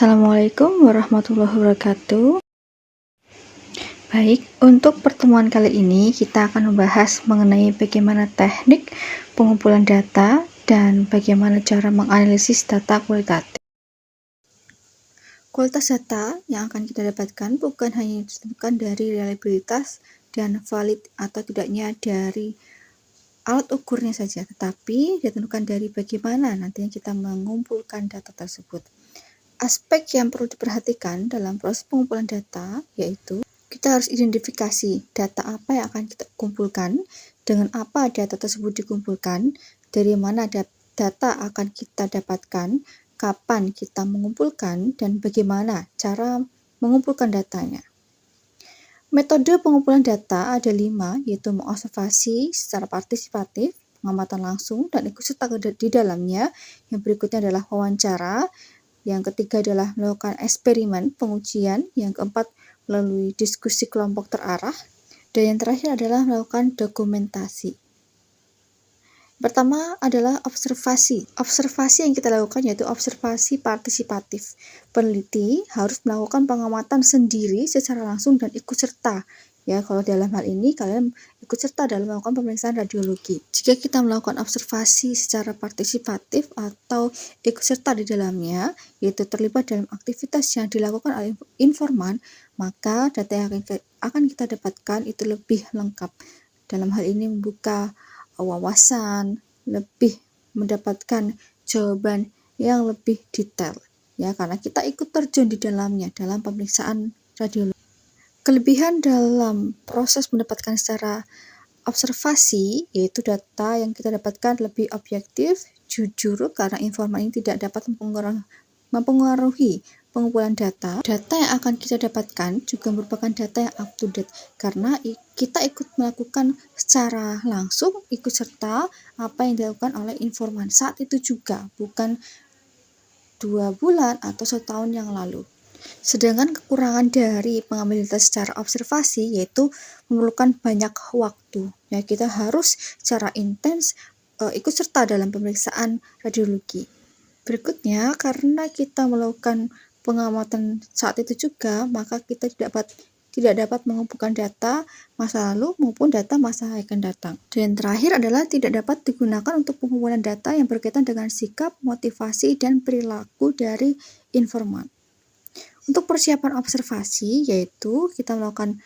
Assalamualaikum warahmatullahi wabarakatuh. Baik, untuk pertemuan kali ini kita akan membahas mengenai bagaimana teknik pengumpulan data dan bagaimana cara menganalisis data kualitatif. Kualitas data yang akan kita dapatkan bukan hanya ditentukan dari reliabilitas dan valid atau tidaknya dari alat ukurnya saja, tetapi ditentukan dari bagaimana nantinya kita mengumpulkan data tersebut. Aspek yang perlu diperhatikan dalam proses pengumpulan data yaitu kita harus identifikasi data apa yang akan kita kumpulkan, dengan apa data tersebut dikumpulkan, dari mana data akan kita dapatkan, kapan kita mengumpulkan, dan bagaimana cara mengumpulkan datanya. Metode pengumpulan data ada 5, yaitu mengobservasi secara partisipatif, pengamatan langsung, dan ikut serta di dalamnya. Yang berikutnya adalah wawancara. Yang ketiga adalah melakukan eksperimen pengujian, yang keempat melalui diskusi kelompok terarah, dan yang terakhir adalah melakukan dokumentasi. Pertama adalah observasi. Observasi yang kita lakukan yaitu observasi partisipatif. Peneliti harus melakukan pengamatan sendiri secara langsung dan ikut serta. Ya, kalau dalam hal ini kalian ikut serta dalam melakukan pemeriksaan radiologi. Jika kita melakukan observasi secara partisipatif atau ikut serta di dalamnya, yaitu terlibat dalam aktivitas yang dilakukan oleh informan, maka data yang akan kita dapatkan itu lebih lengkap. Dalam hal ini membuka wawasan, lebih mendapatkan jawaban yang lebih detail. Ya, karena kita ikut terjun di dalamnya dalam pemeriksaan radiologi. Kelebihan dalam proses mendapatkan secara observasi yaitu data yang kita dapatkan lebih objektif, jujur, karena informan ini tidak dapat mempengaruhi pengumpulan data. Data yang akan kita dapatkan juga merupakan data yang up to date karena kita ikut melakukan secara langsung, ikut serta apa yang dilakukan oleh informan saat itu juga, bukan 2 bulan atau 1 tahun yang lalu. Sedangkan kekurangan dari pengambilan data secara observasi yaitu memerlukan banyak waktu. Ya, kita harus secara intens ikut serta dalam pemeriksaan radiologi. Berikutnya, karena kita melakukan pengamatan saat itu juga, maka kita tidak dapat mengumpulkan data masa lalu maupun data masa akan datang. Dan terakhir adalah tidak dapat digunakan untuk pengumpulan data yang berkaitan dengan sikap, motivasi, dan perilaku dari informan. Untuk persiapan observasi, yaitu kita melakukan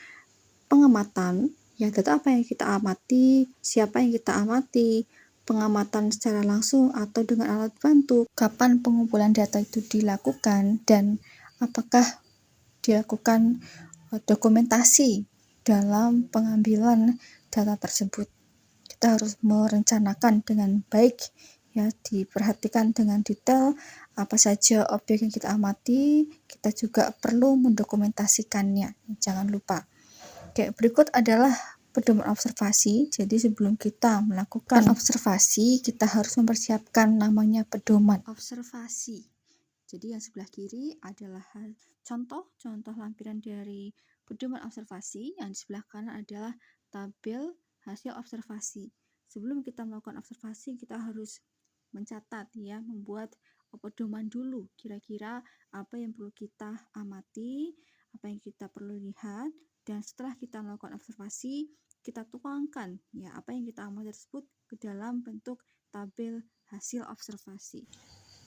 pengamatan, ya data apa yang kita amati, siapa yang kita amati, pengamatan secara langsung atau dengan alat bantu, kapan pengumpulan data itu dilakukan, dan apakah dilakukan dokumentasi dalam pengambilan data tersebut. Kita harus merencanakan dengan baik, ya, diperhatikan dengan detail apa saja objek yang kita amati. Kita juga perlu mendokumentasikannya, jangan lupa. Oke, berikut adalah pedoman observasi. Jadi sebelum kita melakukan observasi, kita harus mempersiapkan namanya pedoman observasi. Jadi yang sebelah kiri adalah contoh lampiran dari pedoman observasi, yang di sebelah kanan adalah tabel hasil observasi. Sebelum kita melakukan observasi, kita harus mencatat, ya, membuat pedoman dulu, kira-kira apa yang perlu kita amati, apa yang kita perlu lihat, dan setelah kita melakukan observasi, kita tuangkan, ya, apa yang kita amati tersebut ke dalam bentuk tabel hasil observasi.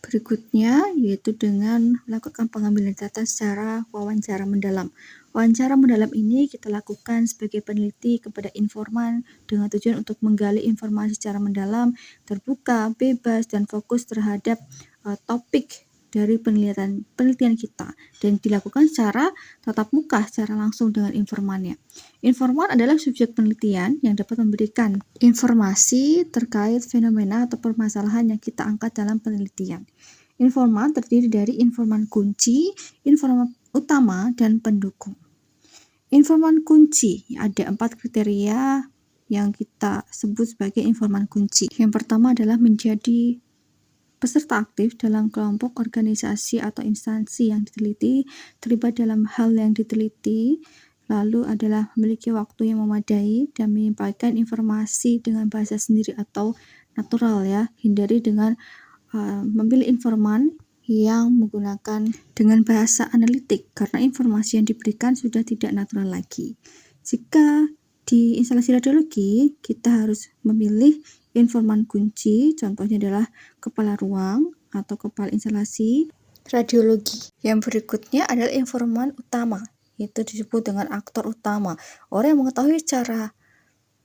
Berikutnya yaitu dengan melakukan pengambilan data secara wawancara mendalam. Wawancara mendalam ini kita lakukan sebagai peneliti kepada informan dengan tujuan untuk menggali informasi secara mendalam, terbuka, bebas, dan fokus terhadap topik dari penelitian kita, dan dilakukan secara tatap muka secara langsung dengan informannya. Informan adalah subjek penelitian yang dapat memberikan informasi terkait fenomena atau permasalahan yang kita angkat dalam penelitian. Informan terdiri dari informan kunci, informan utama, dan pendukung. Informan kunci ada 4 kriteria yang kita sebut sebagai informan kunci. Yang pertama adalah menjadi peserta aktif dalam kelompok, organisasi, atau instansi yang diteliti, terlibat dalam hal yang diteliti, lalu adalah memiliki waktu yang memadai dan menyampaikan informasi dengan bahasa sendiri atau natural, ya. Hindari dengan memilih informan yang menggunakan dengan bahasa analitik karena informasi yang diberikan sudah tidak natural lagi. Jika di instalasi radiologi, kita harus memilih informan kunci, contohnya adalah kepala ruang atau kepala instalasi radiologi. Yang berikutnya adalah informan utama, itu disebut dengan aktor utama. Orang yang mengetahui secara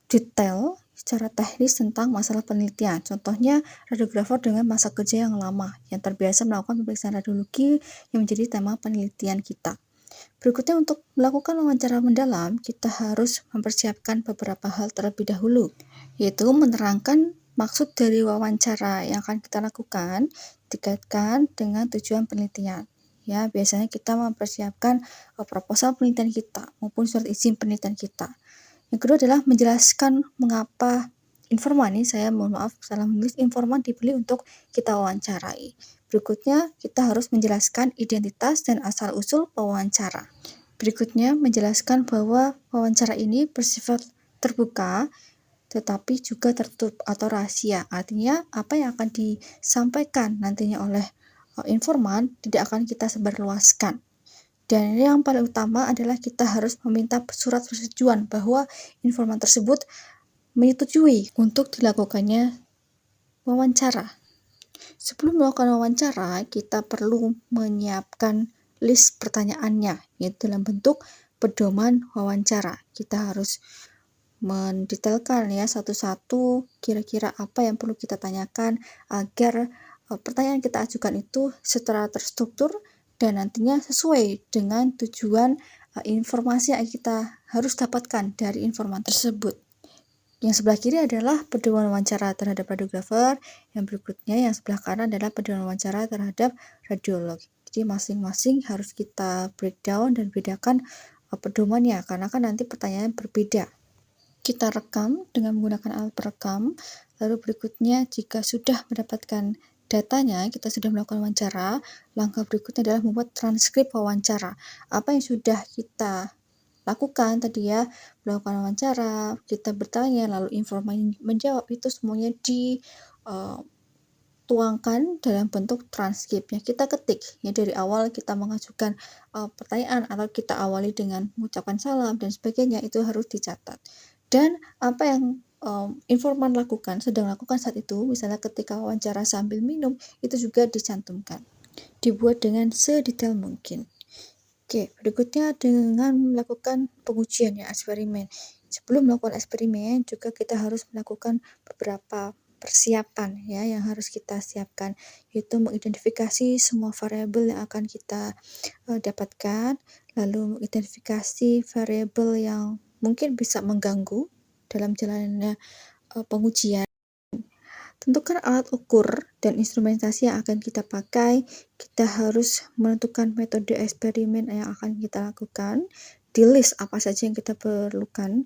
detail, secara teknis tentang masalah penelitian. Contohnya radiografer dengan masa kerja yang lama, yang terbiasa melakukan pemeriksaan radiologi yang menjadi tema penelitian kita. Berikutnya, untuk melakukan wawancara mendalam, kita harus mempersiapkan beberapa hal terlebih dahulu, yaitu menerangkan maksud dari wawancara yang akan kita lakukan dikaitkan dengan tujuan penelitian. Ya, biasanya kita mempersiapkan proposal penelitian kita maupun surat izin penelitian kita. Yang kedua adalah menjelaskan mengapa informan, ini saya mohon maaf salah menulis, informan dipilih untuk kita wawancarai. Berikutnya, kita harus menjelaskan identitas dan asal-usul pewawancara. Berikutnya, menjelaskan bahwa wawancara ini bersifat terbuka, tetapi juga tertutup atau rahasia. Artinya, apa yang akan disampaikan nantinya oleh informan tidak akan kita sebarluaskan. Dan yang paling utama adalah kita harus meminta surat persetujuan bahwa informan tersebut menyetujui untuk dilakukannya wawancara. Sebelum melakukan wawancara, kita perlu menyiapkan list pertanyaannya, yaitu dalam bentuk pedoman wawancara. Kita harus mendetailkan ya satu-satu kira-kira apa yang perlu kita tanyakan agar pertanyaan kita ajukan itu secara terstruktur dan nantinya sesuai dengan tujuan informasi yang kita harus dapatkan dari informan tersebut. Yang sebelah kiri adalah pedoman wawancara terhadap radiografer, yang berikutnya yang sebelah kanan adalah pedoman wawancara terhadap radiolog. Jadi masing-masing harus kita breakdown dan bedakan pedomannya, karena kan nanti pertanyaan berbeda. Kita rekam dengan menggunakan alat perekam, lalu berikutnya jika sudah mendapatkan datanya, kita sudah melakukan wawancara, langkah berikutnya adalah membuat transkrip wawancara. Apa yang sudah kita lakukan tadi ya, melakukan wawancara, kita bertanya, lalu informan menjawab, itu semuanya dituangkan dalam bentuk transkripnya. Kita ketik ya dari awal kita mengajukan pertanyaan atau kita awali dengan mengucapkan salam dan sebagainya, itu harus dicatat. Dan apa yang informan sedang lakukan saat itu, misalnya ketika wawancara sambil minum, itu juga dicantumkan. Dibuat dengan sedetail mungkin. Oke, berikutnya dengan melakukan pengujian ya, eksperimen. Sebelum melakukan eksperimen juga kita harus melakukan beberapa persiapan ya yang harus kita siapkan, yaitu mengidentifikasi semua variabel yang akan kita dapatkan, lalu mengidentifikasi variabel yang mungkin bisa mengganggu dalam jalannya pengujian. Tentukan alat ukur dan instrumentasi yang akan kita pakai. Kita harus menentukan metode eksperimen yang akan kita lakukan, di list apa saja yang kita perlukan.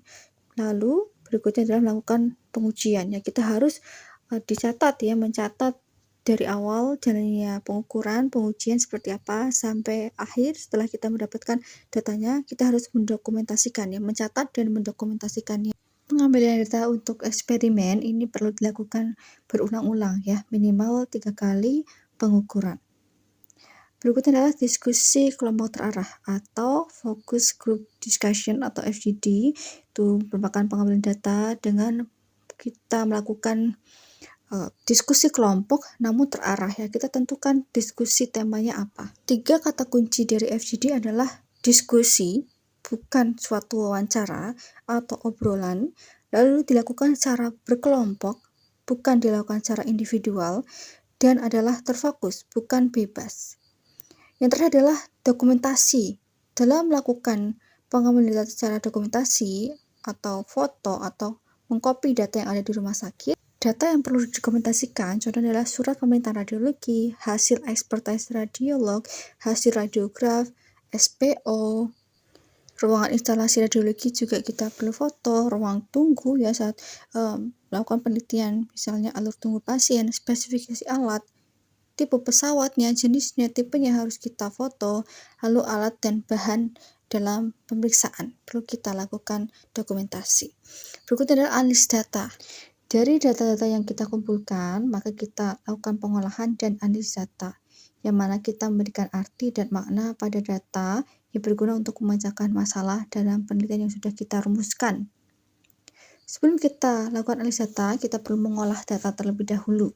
Lalu berikutnya adalah melakukan pengujian. Ya, kita harus dicatat ya, mencatat dari awal jalannya pengujian seperti apa sampai akhir. Setelah kita mendapatkan datanya, kita harus mendokumentasikannya, mencatat dan mendokumentasikannya. Pengambilan data untuk eksperimen ini perlu dilakukan berulang-ulang ya, minimal 3 kali pengukuran. Berikutnya adalah diskusi kelompok terarah atau focus group discussion atau FGD. Itu merupakan pengambilan data dengan kita melakukan diskusi kelompok namun terarah ya. Kita tentukan diskusi temanya apa. 3 kata kunci dari FGD adalah diskusi, bukan suatu wawancara atau obrolan, lalu dilakukan secara berkelompok, bukan dilakukan secara individual, dan adalah terfokus, bukan bebas. Yang terakhir adalah dokumentasi. Dalam melakukan pengambilan data secara dokumentasi atau foto atau mengcopy data yang ada di rumah sakit, data yang perlu didokumentasikan contohnya adalah surat pemerintahan radiologi, hasil ekspertis radiolog, hasil radiograf, SPO, ruangan instalasi radiologi juga kita perlu foto, ruang tunggu ya saat melakukan penelitian, misalnya alur tunggu pasien, spesifikasi alat, tipe pesawatnya, jenisnya, tipenya harus kita foto, lalu alat dan bahan dalam pemeriksaan perlu kita lakukan dokumentasi. Berikutnya adalah analisis data. Dari data-data yang kita kumpulkan, maka kita lakukan pengolahan dan analisis data. yang mana kita memberikan arti dan makna pada data yang berguna untuk memecahkan masalah dalam penelitian yang sudah kita rumuskan. Sebelum kita lakukan analisis data, kita perlu mengolah data terlebih dahulu.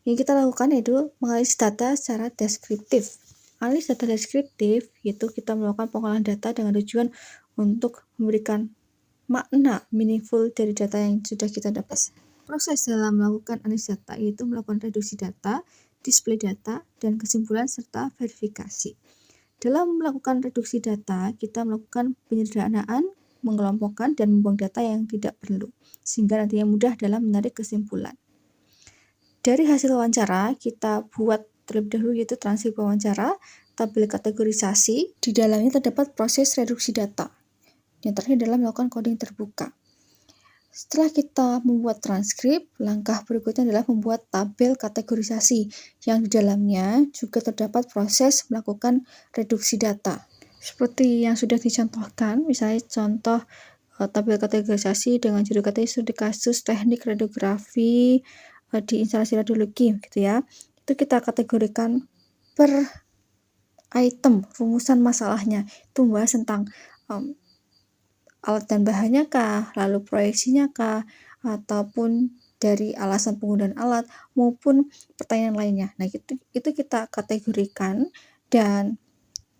Yang kita lakukan yaitu menganalisis data secara deskriptif. Analisis data deskriptif yaitu kita melakukan pengolahan data dengan tujuan untuk memberikan makna meaningful dari data yang sudah kita dapat. Proses dalam melakukan analisis data yaitu melakukan reduksi data, display data, dan kesimpulan serta verifikasi. Dalam melakukan reduksi data, kita melakukan penyederhanaan, mengelompokkan, dan membuang data yang tidak perlu, sehingga nantinya mudah dalam menarik kesimpulan. Dari hasil wawancara, kita buat terlebih dahulu yaitu transkrip wawancara, tabel kategorisasi, di dalamnya terdapat proses reduksi data. Yang terakhir adalah melakukan coding terbuka. Setelah kita membuat transkrip, langkah berikutnya adalah membuat tabel kategorisasi, yang di dalamnya juga terdapat proses melakukan reduksi data. Seperti yang sudah dicontohkan, misalnya contoh tabel kategorisasi dengan judul katanya studi kasus teknik radiografi di instalasi radiologi gitu ya. Itu kita kategorikan per item rumusan masalahnya. Itu membahas tentang alat dan bahannya kah, lalu proyeksinya kah, ataupun dari alasan penggunaan alat maupun pertanyaan lainnya. Nah, itu kita kategorikan dan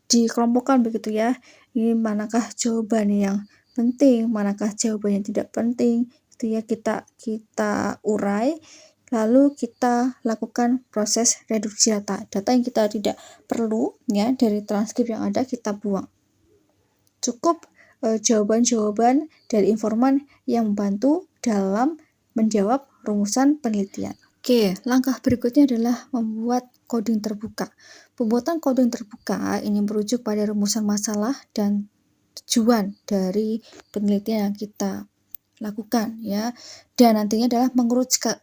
dikelompokkan begitu ya. Ini manakah jawaban yang penting, manakah jawaban yang tidak penting. Itu ya kita urai. Lalu kita lakukan proses reduksi data. Data yang kita tidak perlu ya dari transkrip yang ada kita buang. Cukup jawaban-jawaban dari informan yang membantu dalam menjawab rumusan penelitian. Oke, langkah berikutnya adalah membuat coding terbuka. Pembuatan coding terbuka ini merujuk pada rumusan masalah dan tujuan dari penelitian yang kita lakukan ya, dan nantinya adalah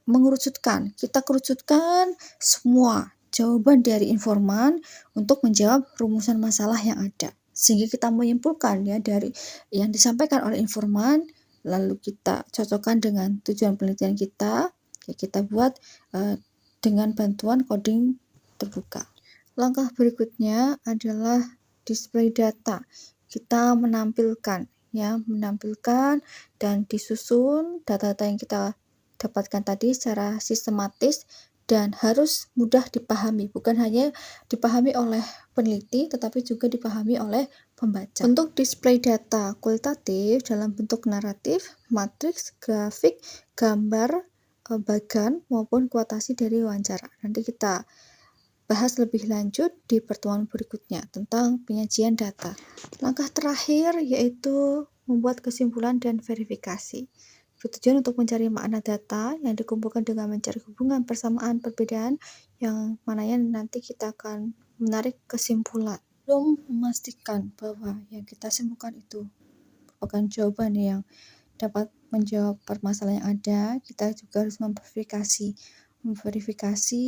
mengerucutkan. Kita kerucutkan semua jawaban dari informan untuk menjawab rumusan masalah yang ada, sehingga kita menyimpulkan ya dari yang disampaikan oleh informan, lalu kita cocokkan dengan tujuan penelitian kita. Ya, kita buat dengan bantuan coding terbuka. Langkah berikutnya adalah display data. Kita menampilkan dan disusun data-data yang kita dapatkan tadi secara sistematis dan harus mudah dipahami, bukan hanya dipahami oleh peneliti tetapi juga dipahami oleh pembaca. Bentuk display data kualitatif dalam bentuk naratif, matriks, grafik, gambar, bagan maupun kuotasi dari wawancara. Nanti kita bahas lebih lanjut di pertemuan berikutnya tentang penyajian data. Langkah terakhir yaitu membuat kesimpulan dan verifikasi. Bertujuan untuk mencari makna data yang dikumpulkan dengan mencari hubungan persamaan perbedaan yang mananya nanti kita akan menarik kesimpulan. Belum memastikan bahwa yang kita simpulkan itu merupakan jawaban yang dapat menjawab permasalahan yang ada, kita juga harus memverifikasi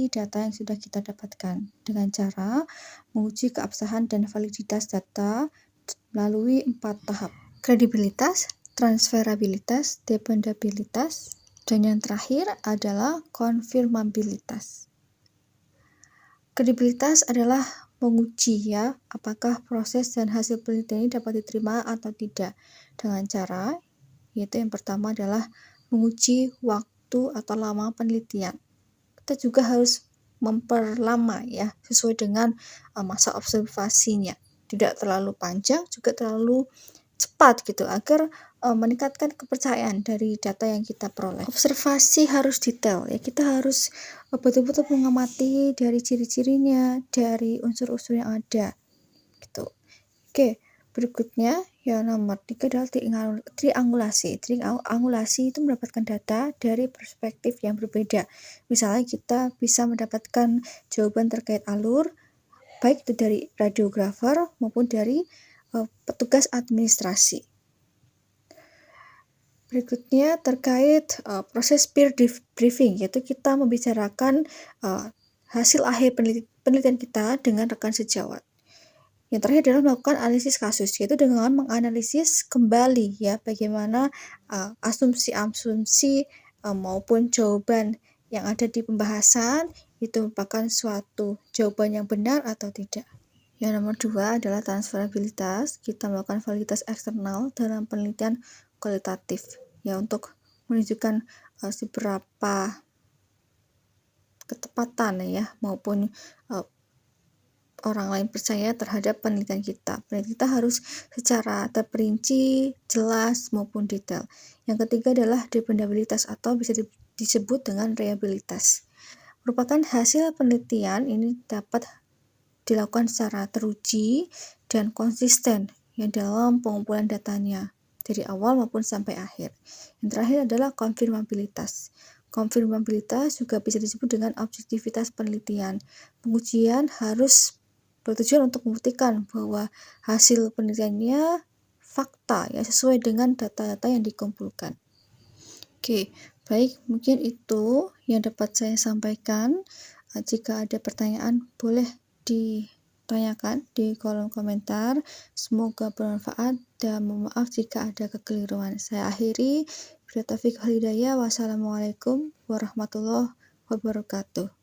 data yang sudah kita dapatkan dengan cara menguji keabsahan dan validitas data melalui 4 tahap: kredibilitas, transferabilitas, dependabilitas, dan yang terakhir adalah konfirmabilitas. Kredibilitas adalah menguji ya apakah proses dan hasil penelitian ini dapat diterima atau tidak dengan cara yaitu yang pertama adalah menguji waktu atau lama penelitian. Kita juga harus memperlama ya sesuai dengan masa observasinya, tidak terlalu panjang juga terlalu cepat gitu agar meningkatkan kepercayaan dari data yang kita peroleh. Observasi harus detail ya, kita harus betul-betul mengamati dari ciri-cirinya, dari unsur-unsur yang ada gitu. Oke, berikutnya yang nomor 3 adalah triangulasi. Triangulasi itu mendapatkan data dari perspektif yang berbeda. Misalnya kita bisa mendapatkan jawaban terkait alur, baik itu dari radiografer maupun dari petugas administrasi. Berikutnya terkait proses peer briefing, yaitu kita membicarakan hasil akhir penelitian kita dengan rekan sejawat. Yang terakhir adalah melakukan analisis kasus, yaitu dengan menganalisis kembali ya bagaimana asumsi-asumsi maupun jawaban yang ada di pembahasan itu merupakan suatu jawaban yang benar atau tidak. Yang nomor 2 adalah transferabilitas. Kita melakukan validitas eksternal dalam penelitian kualitatif, ya, untuk menunjukkan seberapa ketepatan ya maupun orang lain percaya terhadap penelitian kita. Penelitian kita harus secara terperinci, jelas maupun detail. Yang ketiga adalah dependabilitas atau bisa disebut dengan reliabilitas. Merupakan hasil penelitian ini dapat dilakukan secara teruji dan konsisten ya dalam pengumpulan datanya dari awal maupun sampai akhir. Yang terakhir adalah konfirmabilitas. Konfirmabilitas juga bisa disebut dengan objektivitas penelitian. Pengujian harus bertujuan untuk membuktikan bahwa hasil penelitiannya fakta ya sesuai dengan data-data yang dikumpulkan. Oke, baik, mungkin itu yang dapat saya sampaikan. Jika ada pertanyaan boleh ditanyakan di kolom komentar. Semoga bermanfaat dan mohon maaf jika ada kekeliruan. Saya akhiri. Wassalamualaikum warahmatullahi wabarakatuh.